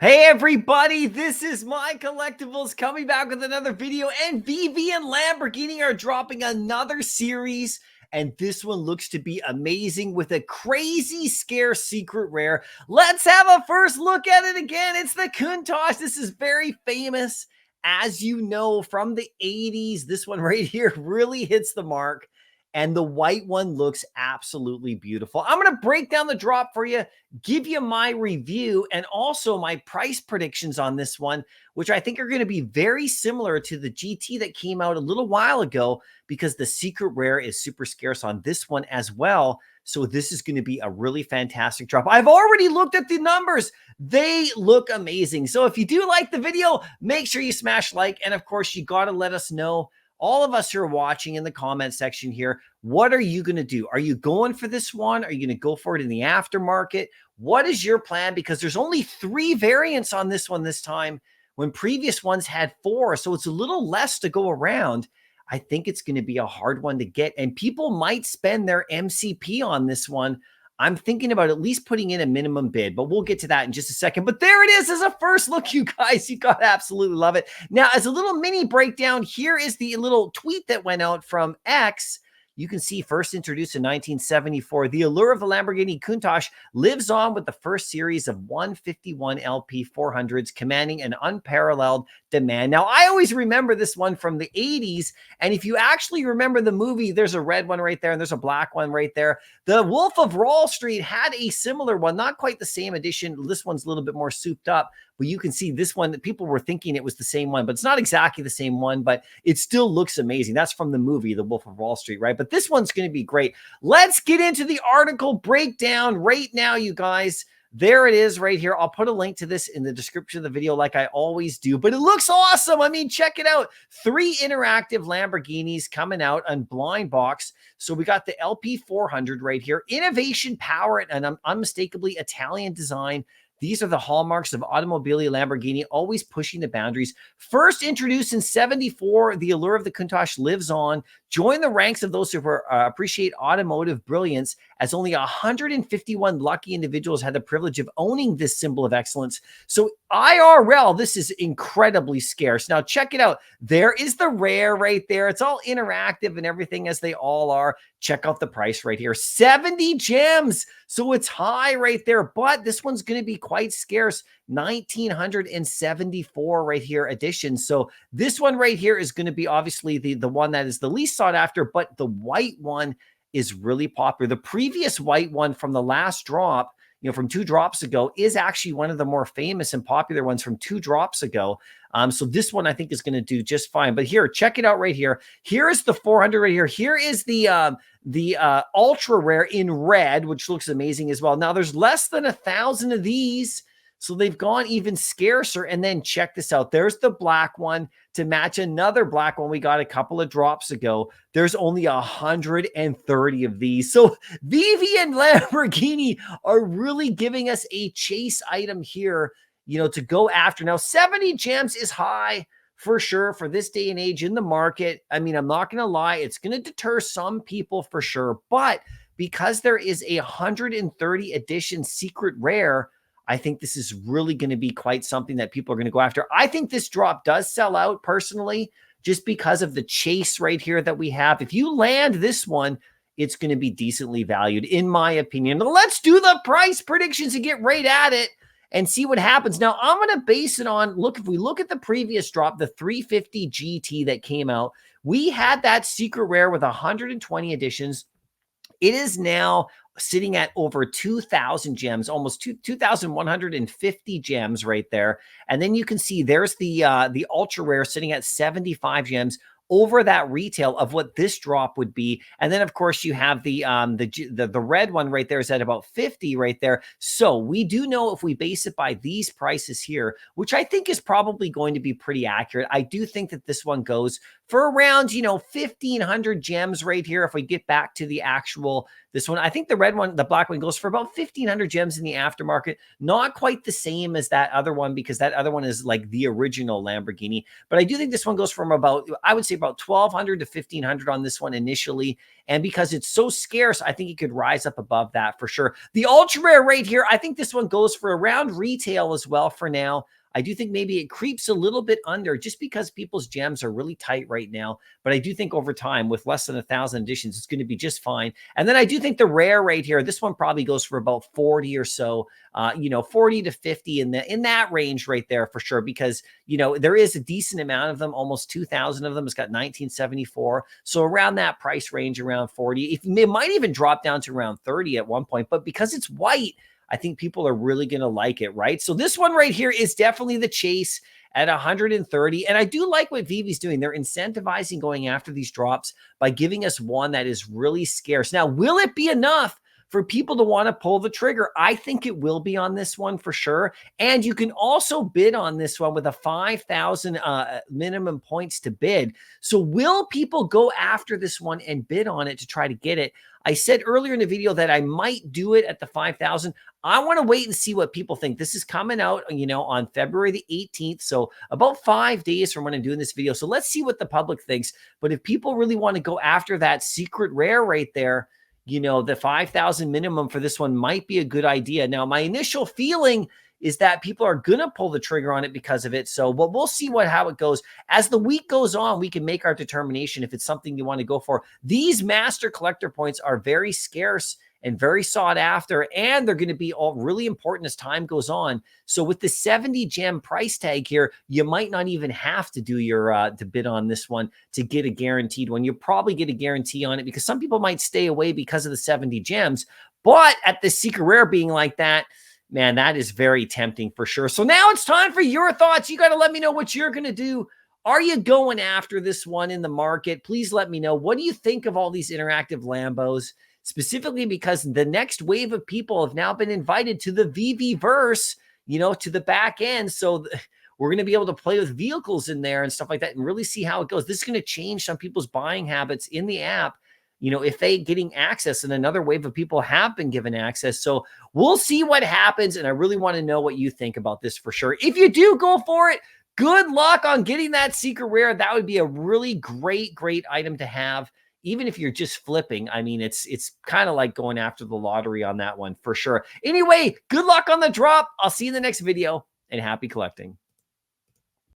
Hey everybody, this is MyCollectables coming back with another video, and Veve and Lamborghini are dropping another series, and this one looks to be amazing with a crazy scarce secret rare. Let's have a first look at it again. It's the COUNTACH. This is very famous, as you know, from the 80s. This one right here really hits the mark. And the white one looks absolutely beautiful. I'm going to break down the drop for you, give you my review, and also my price predictions on this one, which I think are going to be very similar to the GT that came out a little while ago, because the secret rare is super scarce on this one as well. So this is going to be a really fantastic drop. I've already looked at the numbers. They look amazing. So if you do like the video, make sure you smash like. And of course, you got to let us know, all of us who are watching, in the comment section here, what are you going to do? Are you going for this one? Are you going to go for it in the aftermarket? What is your plan? Because there's only 3 variants on this one this time, when previous ones had 4. So it's a little less to go around. I think it's going to be a hard one to get, and people might spend their MCP on this one. I'm thinking about at least putting in a minimum bid, but we'll get to that in just a second. But there it is as a first look, you guys. You got to absolutely love it. Now, as a little mini breakdown, here is the little tweet that went out from X. You can see, first introduced in 1974, the allure of the Lamborghini COUNTACH lives on with the first series of 151 LP 400s, commanding an unparalleled demand. Now, I always remember this one from the 80s, and if you actually remember the movie, there's a red one right there, and there's a black one right there. The Wolf of Wall Street had a similar one, not quite the same edition. This one's a little bit more souped up, but you can see this one that people were thinking it was the same one, but it's not exactly the same one, but it still looks amazing. That's from the movie, The Wolf of Wall Street, right? But this one's going to be great. Let's get into the article breakdown right now, you guys. There it is right here. I'll put a link to this in the description of the video like I always do, but it looks awesome. I mean, check it out. 3 interactive Lamborghinis coming out on blind box. So we got the LP 400 right here. Innovation, power, and an unmistakably Italian design. These are the hallmarks of Automobilia Lamborghini, always pushing the boundaries. First introduced in 74, the allure of the COUNTACH lives on. Join the ranks of those who appreciate automotive brilliance, as only 151 lucky individuals had the privilege of owning this symbol of excellence. So IRL, this is incredibly scarce. Now check it out. There is the rare right there. It's all interactive and everything, as they all are. Check out the price right here, 70 gems. So it's high right there, but this one's going to be quite scarce. 1974 right here edition. So this one right here is going to be obviously the one that is the least sought after, but the white one is really popular. The previous white one from the last drop, from 2 drops ago, is actually one of the more famous and popular ones from 2 drops ago. So this one I think is going to do just fine. But here, check it out right here. Here is the 400 right here. Here is the ultra rare in red, which looks amazing as well. Now there's less than 1,000 of these, so they've gone even scarcer. And then check this out. There's the black one to match another black one we got a couple of drops ago. There's only 130 of these. So Veve and Lamborghini are really giving us a chase item here, to go after. Now, 70 gems is high for sure for this day and age in the market. I mean, I'm not going to lie. It's going to deter some people for sure. But because there is a 130 edition secret rare, I think this is really going to be quite something that people are going to go after. I think this drop does sell out personally, just because of the chase right here that we have. If you land this one, it's going to be decently valued, in my opinion. Now, let's do the price predictions and get right at it and see what happens. Now, I'm going to base it on, if we look at the previous drop, the 350 GT that came out, we had that secret rare with 120 editions. It is now sitting at over 2,000 gems, almost 2,150 gems right there. And then you can see there's the ultra rare sitting at 75 gems, over that retail of what this drop would be. And then of course you have the red one right there is at about 50 right there. So we do know, if we base it by these prices here, which I think is probably going to be pretty accurate, I do think that this one goes for around, 1,500 gems right here. If we get back to the actual, this one, I think the red one, the black one goes for about 1,500 gems in the aftermarket. Not quite the same as that other one because that other one is like the original Lamborghini. But I do think this one goes from about, I would say about 1,200 to 1,500 on this one initially. And because it's so scarce, I think it could rise up above that for sure. The ultra rare right here, I think this one goes for around retail as well for now. I do think maybe it creeps a little bit under just because people's gems are really tight right now. But I do think over time, with less than 1,000 editions, it's going to be just fine. And then I do think the rare right here, this one probably goes for about 40 or so, 40 to 50 in that range right there for sure, because, there is a decent amount of them, almost 2,000 of them. It's got 1974. So around that price range, around 40. It might even drop down to around 30 at one point, but because it's white, I think people are really going to like it, right? So this one right here is definitely the chase at 130. And I do like what Veve's doing. They're incentivizing going after these drops by giving us one that is really scarce. Now, will it be enough for people to want to pull the trigger? I think it will be on this one for sure. And you can also bid on this one with a 5,000 minimum points to bid. So will people go after this one and bid on it to try to get it? I said earlier in the video that I might do it at the 5,000. I want to wait and see what people think. This is coming out, on February the 18th. So about 5 days from when I'm doing this video. So let's see what the public thinks. But if people really want to go after that secret rare right there, the 5,000 minimum for this one might be a good idea. Now, my initial feeling is that people are going to pull the trigger on it because of it. So, but we'll see how it goes. As the week goes on, we can make our determination if it's something you want to go for. These master collector points are very scarce and very sought after, and they're going to be all really important as time goes on. So with the 70 gem price tag here, you might not even have to do your to bid on this one to get a guaranteed one. You'll probably get a guarantee on it because some people might stay away because of the 70 gems. But at the secret rare being like that, man, that is very tempting for sure. So now it's time for your thoughts. You got to let me know what you're going to do. Are you going after this one in the market? Please let me know. What do you think of all these interactive Lambos? Specifically because the next wave of people have now been invited to the Veve-verse, to the back end. So we're going to be able to play with vehicles in there and stuff like that and really see how it goes. This is going to change some people's buying habits in the app, if they getting access, and another wave of people have been given access. So we'll see what happens. And I really want to know what you think about this for sure. If you do go for it, good luck on getting that secret rare. That would be a really great item to have. Even if you're just flipping, I mean, it's kind of like going after the lottery on that one for sure. Anyway, good luck on the drop. I'll see you in the next video, and happy collecting.